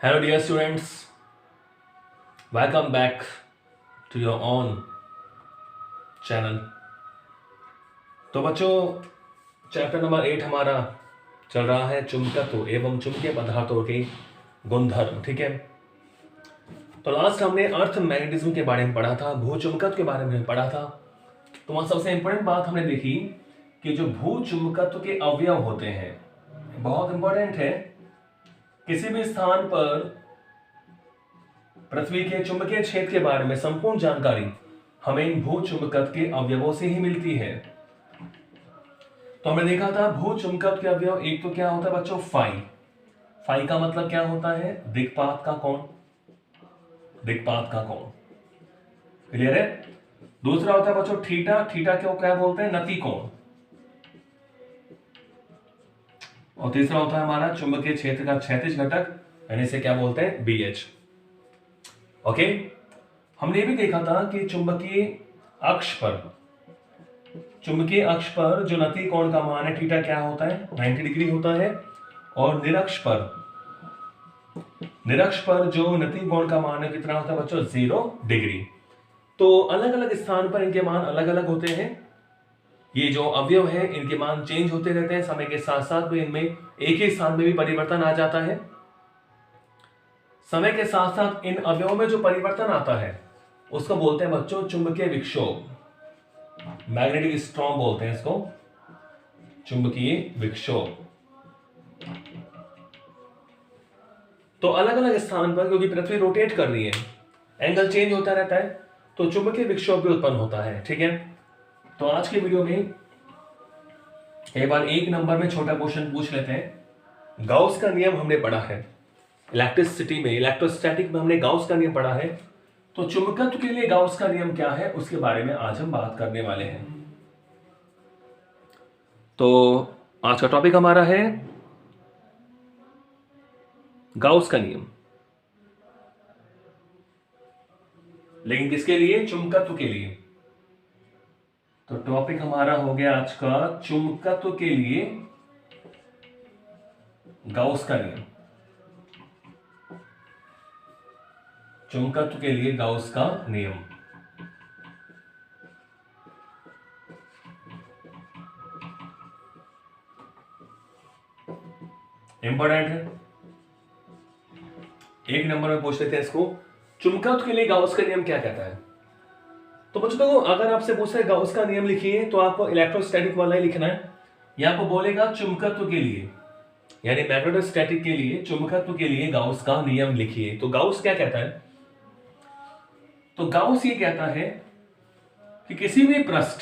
Hello, dear students. Welcome back to your own channel. तो बच्चों, chapter number 8 हमारा चल रहा है चुंबकत्व एवं चुंबकीय पदार्थों के गुणधर्म। ठीक है, तो लास्ट हमने अर्थ मैग्नेटिज्म के बारे में पढ़ा था, भूचुंबकत्व के बारे में पढ़ा था। तो वहां सबसे इंपॉर्टेंट बात हमने देखी कि जो भूचुंबकत्व के अवयव होते हैं, बहुत इंपॉर्टेंट है। किसी भी स्थान पर पृथ्वी के चुंबकीय क्षेत्र के बारे में संपूर्ण जानकारी हमें इन भूचुंबकत्व के अवयवों से ही मिलती है। तो हमने देखा था भूचुंबकत्व के अवयव, एक तो क्या होता है बच्चों, फाई। फाई का मतलब क्या होता है, दिक्पात का कोण। दिक्पात का कोण क्लियर है। दूसरा होता है बच्चों थीटा। थीटा को क्या बोलते हैं, नति कोण। और तीसरा होता है हमारा चुंबकीय क्षेत्र का क्षैतिज घटक, यानी इसे क्या बोलते हैं, BH। ओके, हमने ये भी देखा था कि चुंबकीय अक्ष पर जो नति कोण का मान है थीटा क्या होता है, 90 डिग्री होता है। और निरक्ष पर जो नति कोण का मान है कितना होता है बच्चों, 0 डिग्री। तो अलग अलग स्थान पर इनके मान अलग अलग होते हैं। ये जो अवयव है इनके मान चेंज होते रहते हैं समय के साथ साथ में, इनमें एक ही स्थान में भी परिवर्तन आ जाता है। समय के साथ साथ इन अवयवों में जो परिवर्तन आता है उसको बोलते हैं बच्चों चुंबकीय विक्षोभ, मैग्नेटिक स्टॉर्म बोलते हैं इसको, चुंबकीय विक्षोभ। तो अलग अलग स्थान पर, क्योंकि पृथ्वी रोटेट कर रही है, एंगल चेंज होता रहता है, तो चुंबकीय विक्षोभ भी उत्पन्न होता है। ठीक है, तो आज के वीडियो में एक बार 1 नंबर में छोटा क्वेश्चन पूछ लेते हैं। गाउस का नियम हमने पढ़ा है इलेक्ट्रिसिटी में, इलेक्ट्रोस्टैटिक में हमने गाउस का नियम पढ़ा है। तो चुंबकत्व के लिए गाउस का नियम क्या है उसके बारे में आज हम बात करने वाले हैं। तो आज का टॉपिक हमारा है गाउस का नियम, लेकिन किसके लिए, चुंबकत्व के लिए। तो टॉपिक हमारा हो गया आज का चुंबकत्व के लिए गाउस का नियम। चुंबकत्व के लिए गाउस का नियम। इंपॉर्टेंट है, 1 नंबर में पूछ लेते हैं इसको। चुंबकत्व के लिए गाउस का नियम क्या कहता है। तो बच्चों देखो, अगर आपसे पूछे गाउस का नियम लिखिए तो आपको इलेक्ट्रोस्टैटिक वाला ही लिखना है। या आपको बोलेगा चुंबकत्व के लिए, यानी मैग्नेटोस्टैटिक के लिए, चुंबकत्व के लिए गाउस का नियम लिखिए। तो गाउस क्या कहता है, तो गाउस ये कहता है कि किसी भी पृष्ठ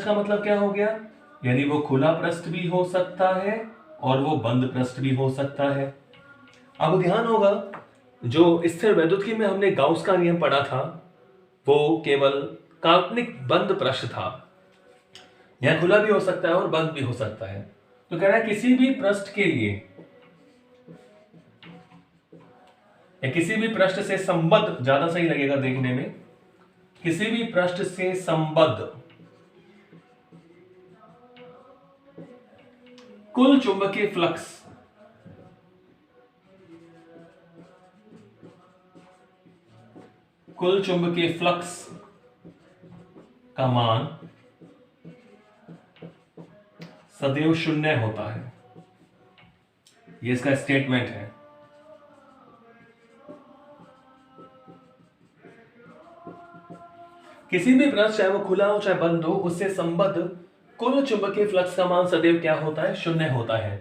का मतलब क्या हो गया, यानी वो खुला पृष्ठ भी हो सकता है और वो बंद पृष्ठ भी हो सकता है। अब ध्यान होगा, जो स्थिर वैद्युतिकी में हमने गाउस का नियम पढ़ा था वो केवल काल्पनिक बंद पृष्ठ था। यह खुला भी हो सकता है और बंद भी हो सकता है। तो कह रहा है किसी भी पृष्ठ के लिए, या किसी भी पृष्ठ से संबद्ध, ज्यादा सही लगेगा देखने में, किसी भी पृष्ठ से संबद्ध कुल चुंबकीय फ्लक्स का मान सदैव 0 होता है। ये इसका स्टेटमेंट है। किसी भी पृष्ठ, चाहे वो खुला हो चाहे बंद हो, उससे संबद्ध कुल चुंबकीय फ्लक्स का मान सदैव क्या होता है, 0 होता है।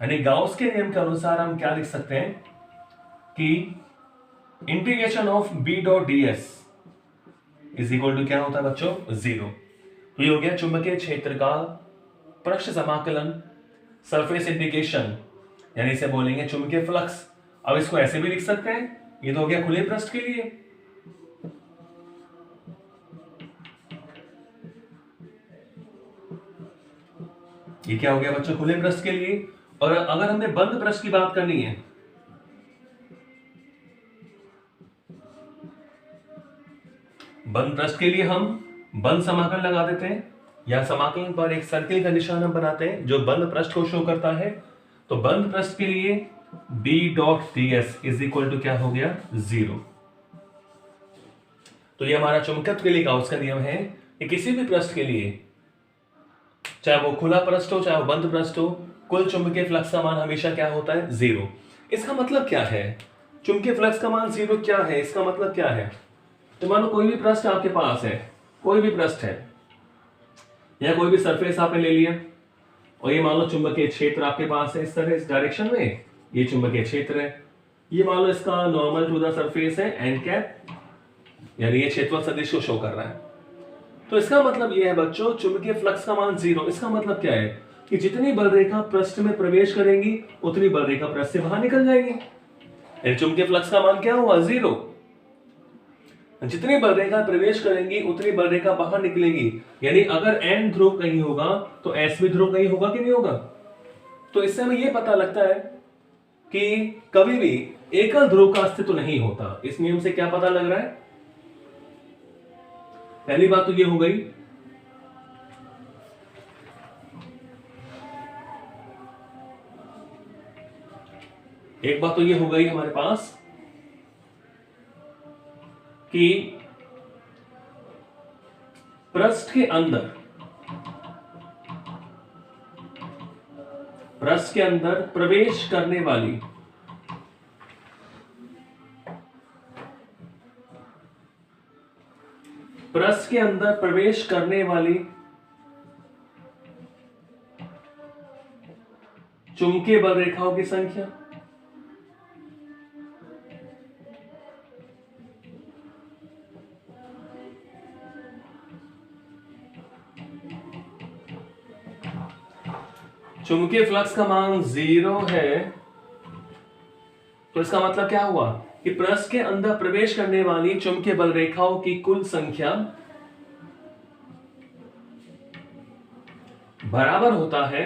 यानी गाउस के नियम के अनुसार हम क्या लिख सकते हैं कि integration of B dot ds is equal to क्या होता है बच्चों, 0। तो ये हो गया चुंबकीय क्षेत्र का पृष्ठ समाकलन, सरफेस इंटीग्रेशन, यानी इसे बोलेंगे चुंबकीय फ्लक्स। अब इसको ऐसे भी लिख सकते हैं, ये तो हो गया खुले पृष्ठ के लिए। ये क्या हो गया बच्चों, खुले पृष्ठ के लिए। और अगर हमने बंद पृष्ठ की बात करनी है, बंद पृष्ठ के लिए हम बंद समाकलन लगा देते हैं। या समाकलन पर एक सर्किल का निशान हम बनाते हैं जो बंद पृष्ठ को शो करता है। तो बंद पृष्ठ के लिए B dot ds is equal to क्या हो गया 0। तो ये हमारा चुंबकत्व के लिए गाउस का नियम है कि किसी भी पृष्ठ के लिए, चाहे वो खुला पृष्ठ हो चाहे वो बंद पृष्ठ हो, कुल चुंबकीय फ्लक्स का मान हमेशा क्या होता है 0। इसका मतलब क्या है? चुंबकीय फ्लक्स का मान 0 क्या है? इसका मतलब क्या है? तो मानो कोई भी पृष्ठ आपके पास है, कोई भी पृष्ठ है या कोई भी सरफेस आपने ले लिया और ये मान लो चुंबकीय क्षेत्र आपके पास है इस तरह, इस डायरेक्शन में ये चुंबकीय क्षेत्र है। ये मान लो इसका नॉर्मल टू द सरफेस है एन कैप, यानी ये क्षेत्रफल सदिश को शो कर रहा है। तो इसका मतलब ये है बच्चों, चुंबकीय फ्लक्स का मान 0। इसका मतलब क्या है कि जितनी बल रेखा पृष्ठ में प्रवेश करेंगी उतनी बल रेखा पृष्ठ से बाहर निकल जाएगी। चुंबकीय फ्लक्स का मान क्या हुआ 0। जितनी बल रेखा प्रवेश करेंगी उतनी बल रेखा बाहर निकलेगी, यानी अगर एन ध्रुव कहीं होगा तो एस भी ध्रुव कहीं होगा कि नहीं होगा। तो इससे हमें यह पता लगता है कि कभी भी एकल ध्रुव का अस्तित्व नहीं होता। इस नियम से क्या पता लग रहा है? पहली बात तो ये हो गई एक बात तो ये हो गई हमारे पास कि पृष्ठ के अंदर प्रवेश करने वाली चुंबकीय बल रेखाओं की संख्या चुंबकीय फ्लक्स का मान 0 है। तो इसका मतलब क्या हुआ कि पृष्ठ के अंदर प्रवेश करने वाली चुंबकीय बल रेखाओं की कुल संख्या बराबर होता है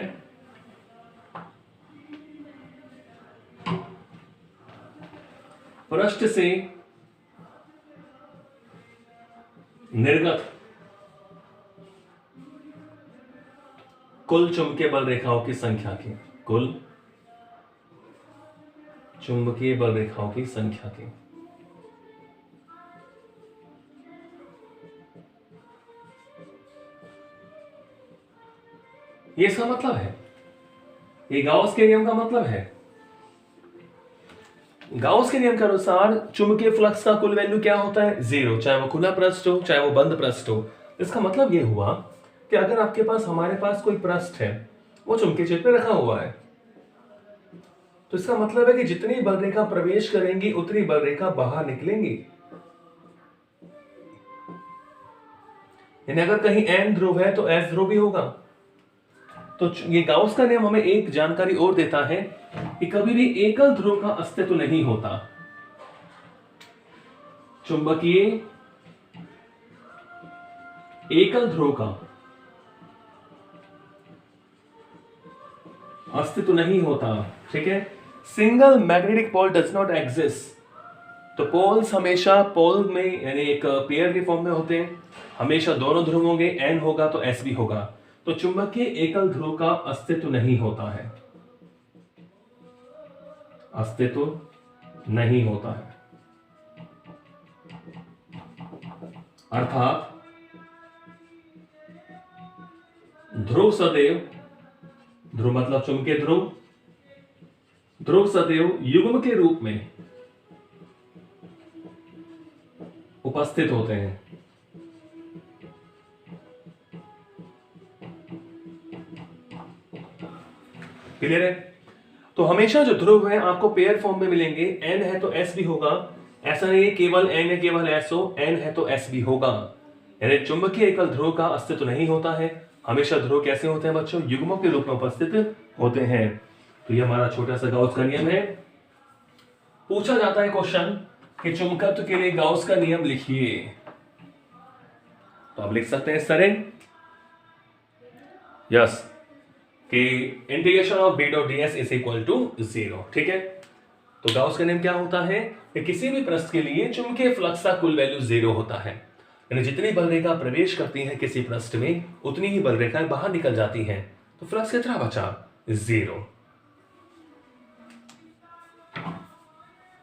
पृष्ठ से निर्गत कुल चुंबकीय बल रेखाओं की संख्या की, कुल चुंबकीय बल रेखाओं की संख्या की। ये इसका मतलब है, ये गाउस के नियम का मतलब है। गाउस के नियम के अनुसार चुंबकीय फ्लक्स का कुल वैल्यू क्या होता है 0, चाहे वो खुला पृष्ठ हो चाहे वो बंद पृष्ठ हो। इसका मतलब ये हुआ कि अगर आपके पास, हमारे पास कोई पृष्ठ है, वो चुंबकीय क्षेत्र में रखा हुआ है, तो इसका मतलब है कि जितनी बल रेखा प्रवेश करेंगी उतनी बल रेखा बाहर निकलेंगी। यानी अगर कहीं एन ध्रुव है तो एस ध्रुव भी होगा। तो ये गाउस का नियम हमें एक जानकारी और देता है कि कभी भी एकल ध्रुव का अस्तित्व नहीं होता। चुंबकीय एकल ध्रुव का अस्तित्व नहीं होता, ठीक है। Single magnetic pole does not exist. तो पोल्स हमेशा पोल में, यानी एक पेयर के फॉर्म में होते हैं, हमेशा दोनों ध्रुव होंगे, एन होगा तो एस भी होगा। तो चुंबकीय एकल ध्रुव का अस्तित्व नहीं होता है, अस्तित्व नहीं होता है। अर्थात ध्रुव सदैव, ध्रुव मतलब चुंबकीय ध्रुव, ध्रुव सदैव युग्म के रूप में उपस्थित होते हैं। क्लियर है? तो हमेशा जो ध्रुव है आपको पेयर फॉर्म में मिलेंगे। एन है तो एस भी होगा, ऐसा नहीं है केवल एन है केवल एस हो, एन है तो एस भी होगा। यानी चुंबकीय एकल ध्रुव का अस्तित्व नहीं होता है, हमेशा ध्रुव कैसे होते हैं बच्चों? युग्मों के रूप में उपस्थित होते हैं। तो ये हमारा छोटा सा गाउस का नियम है। पूछा जाता है क्वेश्चन कि चुंबकत्व के लिए गाउस का नियम लिखिए, तो आप लिख सकते हैं इस तरह, यस, कि integration of B dot ds is equal to 0। ठीक है, तो गाउस का नियम क्या होता है कि किसी भी पृष्ठ के लिए चुंबकीय फ्लक्स का कुल वैल्यू 0 होता है। यानी जितनी बल रेखा प्रवेश करती है किसी पृष्ठ में उतनी ही बल रेखाएं बाहर निकल जाती हैं। तो फ्लक्स कितना बचा? 0।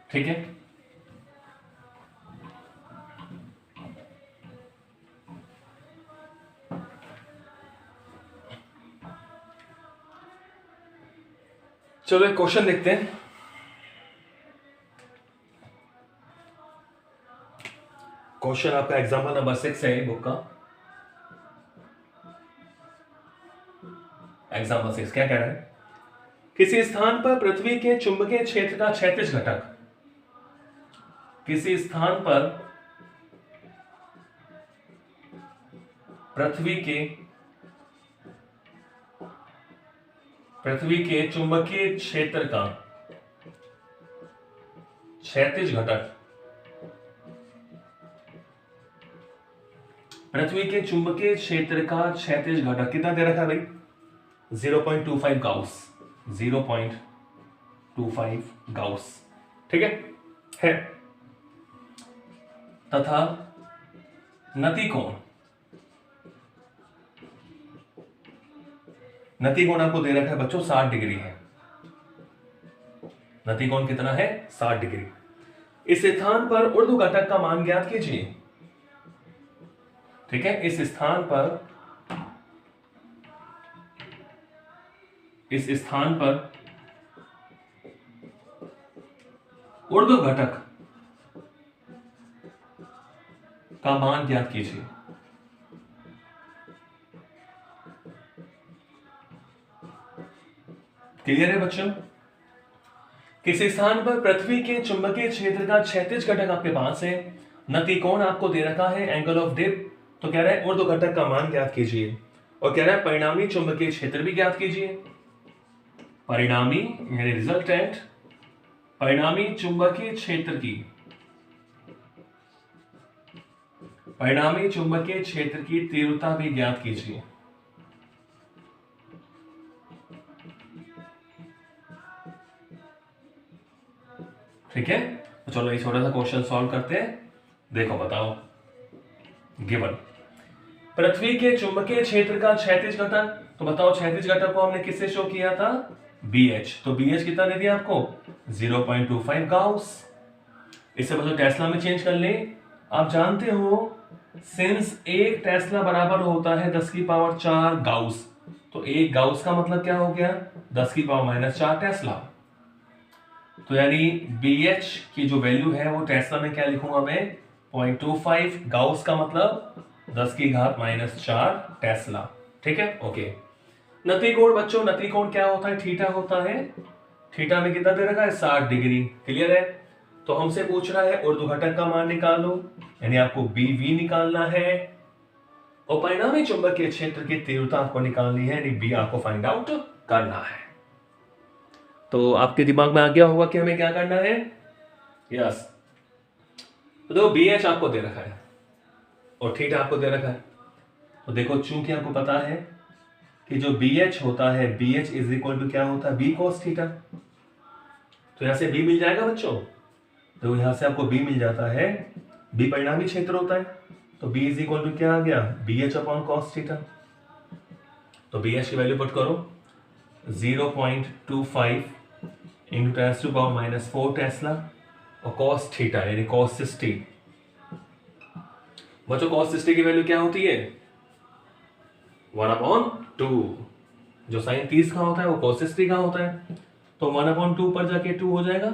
ठीक है, चलो एक क्वेश्चन देखते हैं। क्वेश्चन आपका एग्जाम्पल नंबर 6 है बुक का। एग्जाम्पल 6 क्या कह रहा है? किसी स्थान पर पृथ्वी के चुंबकीय क्षेत्र का क्षैतिज घटक, किसी स्थान पर पृथ्वी के चुंबकीय क्षेत्र का क्षैतिज घटक, पृथ्वी के चुंबकीय क्षेत्र का क्षैतिज घटक कितना दे रखा है भाई? 0.25 गाउस। 0.25 गाउस। ठीक है तथा नतिकोण, नतिकोण आपको दे रखा है बच्चों 60 डिग्री है। नतिकोण कितना है? 60 डिग्री। इस स्थान पर ऊर्ध्व घटक का मान ज्ञात कीजिए। ठीक है, इस स्थान पर ऊर्ध्व घटक का मान ज्ञात कीजिए। क्लियर है बच्चों? किसी स्थान पर पृथ्वी के चुंबकीय क्षेत्र का क्षैतिज घटक आपके पास है, नतिकोण आपको दे रखा है, एंगल ऑफ डिप, तो कह रहा है ऊर्ध्व घटक का मान ज्ञात कीजिए और कह रहा है परिणामी चुंबकीय क्षेत्र भी ज्ञात कीजिए। परिणामी यानी रिजल्टेंट, परिणामी चुंबकीय क्षेत्र की तीव्रता भी ज्ञात कीजिए। ठीक है, तो चलो ये छोटा सा क्वेश्चन सॉल्व करते हैं। देखो बताओ, गिवन पृथ्वी के चुंबकीय क्षेत्र का क्षैतिज घटक, तो बताओ क्षैतिज घटक को हमने किससे शो किया था? BH। तो BH कितना दे दिया आपको? 0.25 गाउस। इसे बच्चों टेस्ला में चेंज कर ले। आप जानते हो सिंस एक टेस्ला बराबर होता है 10 की पावर 4 गाउस, तो एक गाउस का मतलब क्या हो गया? 10 की पावर -4 टेस्ला। तो यानी BH की जो वैल्यू है वो टेस्ला में क्या लिखूंगा मैं? 0.25 गाउस का मतलब 10 की घात -4 टेस्ला। ठीक है, ओके। नतिकोण बच्चों, नतिकोण क्या होता है? थीटा होता है। थीटा में कितना दे रखा है? 60 डिग्री। क्लियर है? तो हमसे पूछ रहा है ऊर्ध्व घटक का मान निकालो, यानी आपको BV निकालना है और परिणामी चुंबकीय क्षेत्र की तीव्रता आपको निकालनी है, यानी B आपको फाइंड आउट करना है। तो आपके दिमाग में आ गया होगा कि हमें क्या करना है? यस, तो BH आपको दे रखा है और थीटा आपको दे रखा है। तो देखो चूंकि आपको पता है कि जो BH होता है, BH इज इक्वल टू क्या होता है? B cos theta. तो यहां से B मिल जाएगा बच्चों, तो यहां से आपको B मिल जाता है। B परिणामी क्षेत्र होता है, तो B इज इक्वल टू क्या आ गया? BH upon cos theta. तो BH की वैल्यू पुट करो 0.25 इंटू 10⁻⁴ टेस्ला और cos थीटा यानी cos 60। बच्चों cos 60 की वैल्यू क्या होती है? 1/2। जो साइन 30 का होता है वो cos 60 का होता है, तो 1/2 पर जाके 2 हो जाएगा,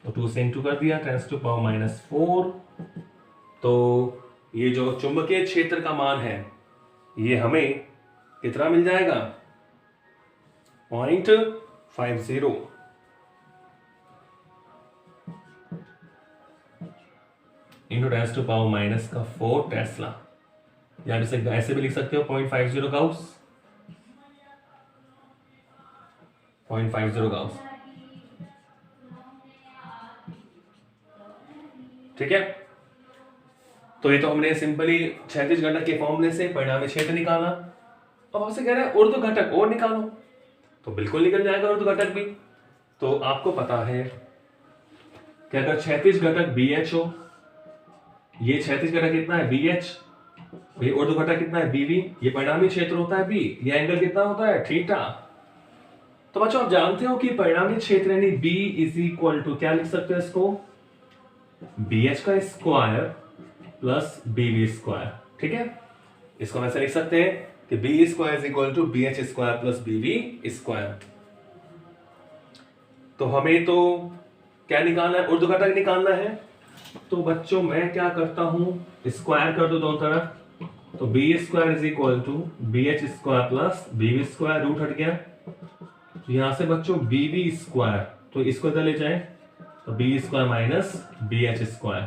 तो 2 से इंटू कर दिया 10⁻⁴। तो ये जो चुंबकीय क्षेत्र का मान है ये हमें कितना मिल जाएगा? 0.50 इंटू 10⁻⁴ टेस्ला, या इसे ऐसे भी लिख सकते हो 0.50 गाउस। 0.50 गाउस। ठीक है, तो ये तो हमने सिंपली क्षैतिज घटक के फॉर्मूले से परिणामी क्षेत्र निकाला। अब आपसे कह रहा है ऊर्ध्व घटक और निकालो, तो बिल्कुल निकल जाएगा ऊर्ध्व घटक भी। तो आपको पता है कि अगर क्षैतिज घटक BH हो ये क्षैतिज घटक कितना है BH, ये ऊर्ध्व घटक कितना है BV, ये परिणामी क्षेत्र होता है B, ये एंगल कितना होता है थीटा। तो बच्चों आप जानते हो कि परिणामी क्षेत्र यानी B इज इक्वल टू क्या लिख सकते हो इसको, BH का स्क्वायर प्लस BV स्क्वायर। ठीक है, इसको हम ऐसे लिख सकते हैं कि B square is equal to BH square plus BV square. तो हमें तो क्या निकालना है, ऊर्ध्व घटक निकालना है। तो बच्चों मैं क्या करता हूं, स्क्वायर कर दो दोनों तरफ, तो B square is equal to BH square plus BV square, root हट गया। तो यहां से बच्चों BV स्क्वायर, तो इसको इधर ले जाए, तो B square minus BH square.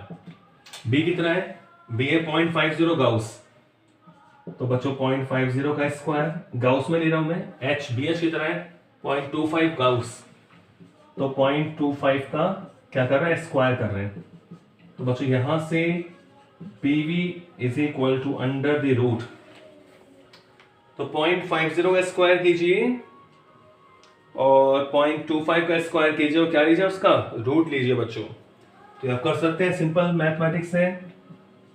B कितना है, B है 0.50 गाउस, तो बच्चों 0.50 का स्क्वायर, गाउस में ले रहा हूं मैं, BH कितना है 0.25 गाउस, तो 0.25 का क्या कर रहा है, स्क्वायर कर रहे हैं। तो बच्चों यहां से PV is equal to under the root, तो 0.50 का स्क्वायर कीजिए और 0.25 का स्क्वायर कीजिए और क्या लीजिए, उसका रूट लीजिए बच्चों। तो आप कर सकते हैं सिंपल मैथमेटिक्स है,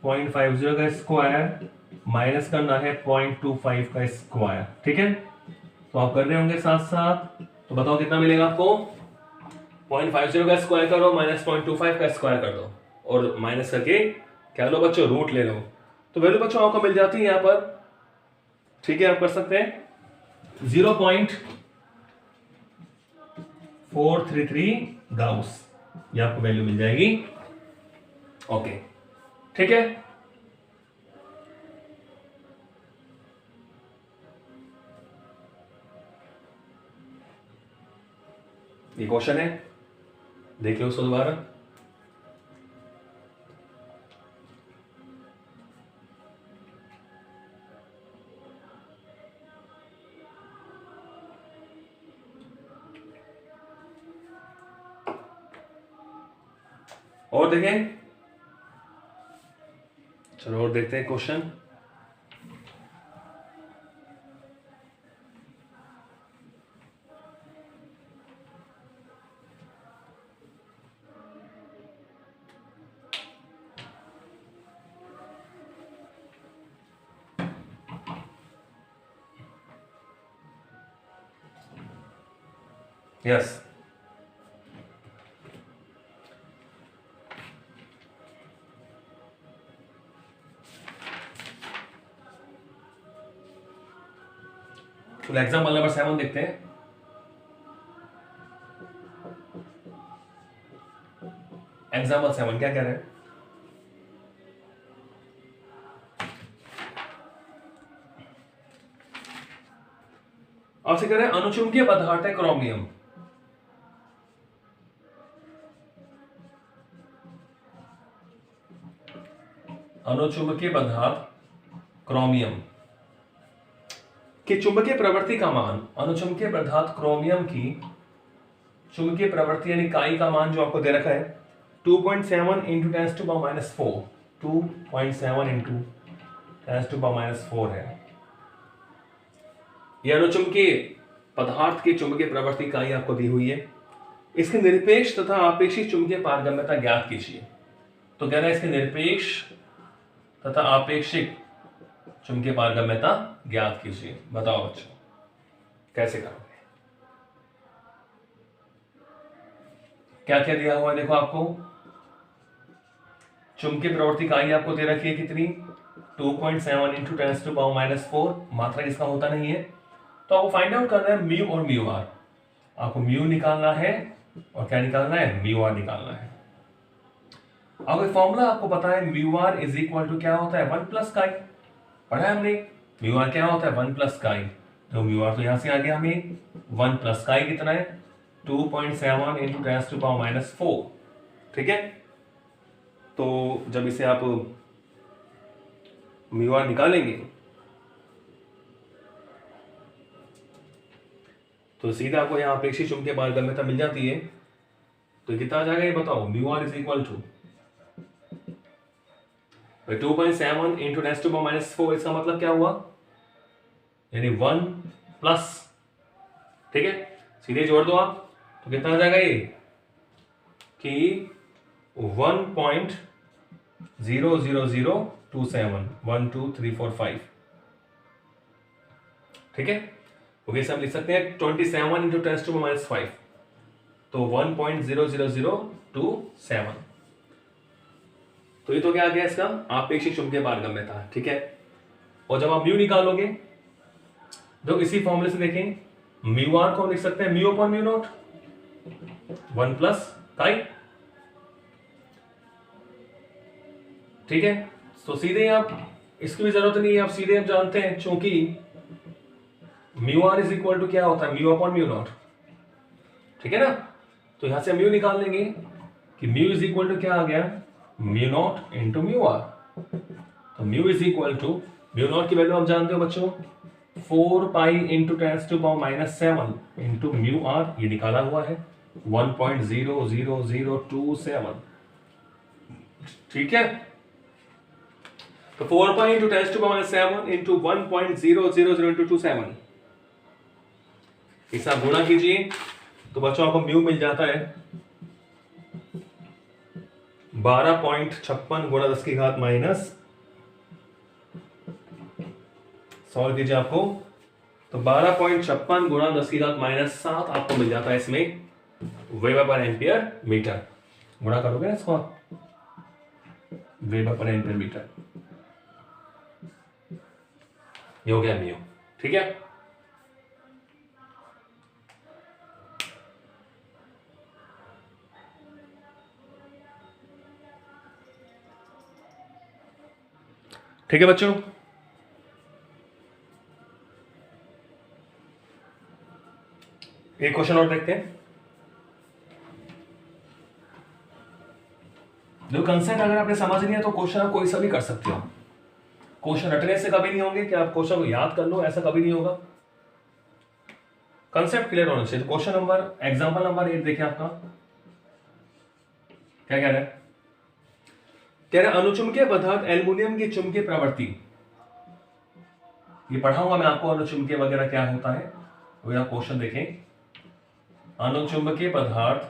0.50 का स्क्वायर माइनस करना है 0.25 का स्क्वायर। ठीक है, तो आप कर रहे होंगे साथ साथ, तो बताओ कितना मिलेगा आपको, 0.50 का स्क्वायर करो माइनस 0.25 का स्क्वायर कर दो और माइनस करके क्या लो बच्चों, रूट ले लो। तो वैल्यू बच्चों आपको मिल जाती है यहां पर। ठीक है, आप कर सकते हैं 0.433 गाउस, ये आपको वैल्यू मिल जाएगी। ओके, ठीक है। ये क्वेश्चन है, देख लो उसको दोबारा। और देखें, चलो और देखते हैं क्वेश्चन। यस, तो एग्जाम्पल नंबर 7 देखते हैं। एग्जाम्पल 7 क्या कह रहे हैं, आपसे कह रहे हैं अनुचुंबकीय पदार्थ है क्रोमियम, अनुचुंबकीय पदार्थ क्रोमियम की चुंबकीय प्रवृत्ति का मान, अनुचुंबकीय पदार्थ क्रोमियम की चुंबकीय प्रवृत्ति यानी काई का मान जो आपको दे रखा है 2.7 इंटू 10⁻⁴, 2.7 इंटू 10⁻⁴ है। यह अनुचुंबकीय पदार्थ की चुंबकीय प्रवृत्ति इकाई आपको दी हुई है। इसके निरपेक्ष तथा आपेक्षिक चुंबकीय पारगम्यता ज्ञात कीजिए। तो कह रहा है इसके निरपेक्ष तथा आपेक्षिक चुंबकीय पारगम्यता ज्ञात कीजिए। बताओ बच्चों कैसे करोगे, क्या क्या दिया हुआ है, देखो आपको चुंबकीय प्रवृत्ति इकाई आपको दे रखी है कितनी, 2.7 इंटू 10⁻⁴, मात्रा इसका होता नहीं है। तो आपको फाइंड आउट करना है म्यू और म्यू आर, आपको म्यू निकालना है और क्या निकालना है, म्यू आर निकालना है। अब फॉर्मूला आपको पता है mu R is equal to क्या होता है, 1 प्लस काई, पढ़ा है हमने। म्यू आर क्या होता है, 1 प्लस काई, तो म्यू आर तो यहां से आ गया हमें 1 प्लस काई कितना है 2.7 इंटू 10⁻⁴। ठीक है, तो जब इसे आप म्यू आर निकालेंगे तो सीधा आपको यहाँ अपेक्षित चुंबकीय पारगम्यता मिल जाती है। तो कितना आ जाएगा ये बताओ, mu R is equal to 2.7 into 10⁻⁴, इसका मतलब क्या हुआ, यानी 1 प्लस, ठीक है, सीधे जोड़ दो आप, तो कितना आ जाएगा ये कि 1.7 0.00027 1 2 3 4 5। ठीक है, ओके, हम लिख सकते हैं 27 इंटू 10⁻⁵, तो 1.00027। तो ये तो क्या आ गया इसका आपेक्षिक चुंबकीय पारगम्यता। ठीक है, और जब आप म्यू निकालोगे तो इसी फॉर्मूले से देखें, म्यू आर को लिख सकते हैं mu upon mu naught 1 plus chi. ठीक है, तो सीधे आप इसकी भी जरूरत नहीं है, आप सीधे आप जानते हैं, क्योंकि mu R is equal to क्या होता है म्यू अपॉन म्यू नॉट। ठीक है ना, तो यहां से म्यू निकाल लेंगे कि म्यू इज इक्वल टू क्या आ गया mu nought into mu R. तो mu is equal to mu nought की वैल्यू आप जानते हो बच्चों 4 pi into 10⁻⁷ into mu R, ये निकाला हुआ है 1.00027। ठीक है, तो 4 पाई इंटू 10⁻⁷ इंटू 1.00027, इसे आप गुणा कीजिए तो बच्चों आपको म्यू मिल जाता है 12.56 गुणा 10 की घात माइनस, सॉल्व कीजिए आपको, तो 12.56 गुणा 10 की घात माइनस 7 आपको मिल जाता है इसमें वेबर पर एम्पियर मीटर। गुणा करोगे ना इसको आप, वेबर पर एम्पियर मीटर, ये हो गया म्यू। ठीक है, ठीक है बच्चों, एक क्वेश्चन और देखते हैं। जो कंसेप्ट अगर आपने समझ लिया तो क्वेश्चन आप कोई सा भी कर सकते हो। क्वेश्चन रटने से कभी नहीं होंगे कि आप क्वेश्चन को याद कर लो, ऐसा कभी नहीं होगा। कंसेप्ट क्लियर होना चाहिए। क्वेश्चन नंबर एग्जांपल नंबर 8 देखिए आपका क्या कह रहा है। कह रहा है अनुचुंबकीय पदार्थ एल्युमिनियम की चुंबकीय प्रवृत्ति, ये पढ़ाऊंगा मैं आपको अनुचुंबकीय वगैरह क्या होता है, वो आप क्वेश्चन देखें। अनुचुंबकीय पदार्थ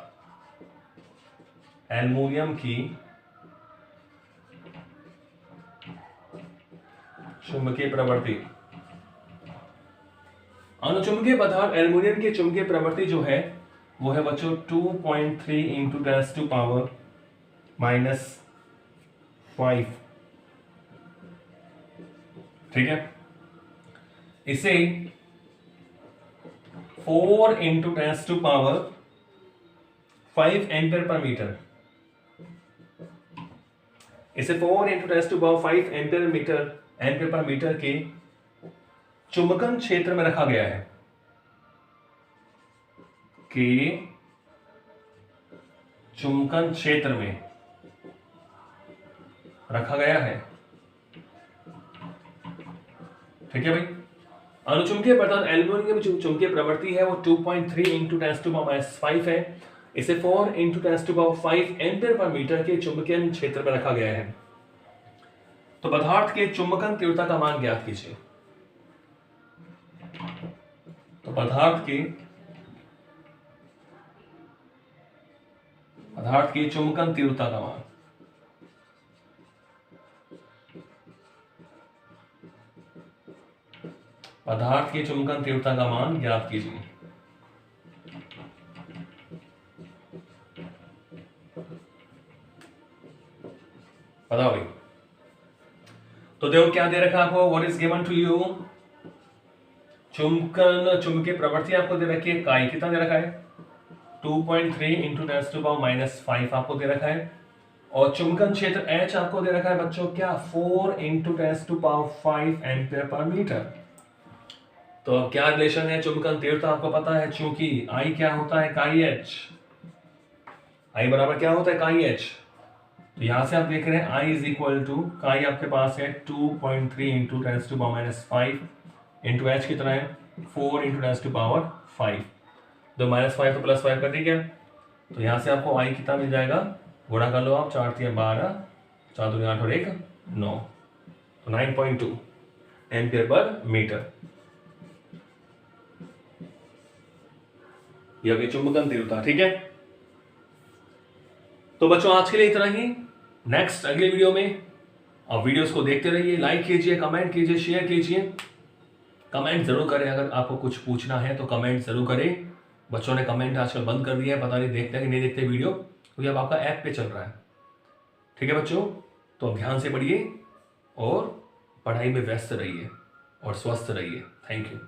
एल्युमिनियम की चुंबकीय प्रवृत्ति, अनुचुंबकीय पदार्थ एल्युमिनियम की चुंबकीय प्रवृत्ति जो है वो है बच्चों 2.3 इंटू 10⁻⁵। ठीक है, इसे 4 इंटू 10⁵ एम्पियर पर मीटर, इसे 4 इंटू 10⁵ एम्पियर पर मीटर के चुंबकन क्षेत्र में रखा गया है, कि चुंबकन क्षेत्र में रखा गया है। ठीक है भाई, अनुचुंबकीय पदार्थ एल्युमिनियम की चुंबकीय प्रवृत्ति है वो 2.3 इंटू 10⁵ है, इसे 4 इंटू 10⁵ एम्पियर पर मीटर के चुंबकीय क्षेत्र में रखा गया है। तो पदार्थ के चुंबकन तीव्रता का मान ज्ञात कीजिए। तो पदार्थ की चुंबकन तीव्रता का मान, पदार्थ की चुंबकन तीव्रता का मान ज्ञात कीजिए। बताओ भाई, तो देखो क्या दे रखा आपको, what is given to you, चुंबकीय प्रवृत्ति आपको दे रखी है, काई कितना दे रखा है 2.3 इंटू 10⁻⁵ आपको दे रखा है, और चुंबकन क्षेत्र H आपको दे रखा है बच्चों क्या 4 इंटू 10⁵ एम्पियर पर मीटर। तो अब क्या रिलेशन है, चुंबकन तीव्रता आपको पता है, चूंकि I क्या होता है काई H, I बराबर क्या होता है काई H। तो यहां से आप देख रहे हैं I इज इक्वल टू काई आपके पास है 2.3 इंटू 10⁻⁵ इंटू H कितना है 4 इंटू 10⁵, तो -5 तो +5 कर दी क्या, तो यहां से आपको I कितना मिल जाएगा, गुणा कर लो आप, 4 × 12, 4 × 8 और 1 9, तो 9.2 एम्पियर पर मीटर, यह चुंबकन तीव्रता। ठीक है, तो बच्चों आज के लिए इतना ही। नेक्स्ट अगले वीडियो में। और वीडियोस को देखते रहिए, लाइक कीजिए, कमेंट कीजिए, शेयर कीजिए। कमेंट जरूर करें, अगर आपको कुछ पूछना है तो कमेंट जरूर करें। बच्चों ने कमेंट आजकल बंद कर दिया है, पता नहीं देखते हैं कि नहीं देखते वीडियो, क्योंकि अब आपका ऐप पे चल रहा है। ठीक है बच्चों, तो अब ध्यान से पढ़िए और पढ़ाई में व्यस्त रहिए और स्वस्थ रहिए। Thank you.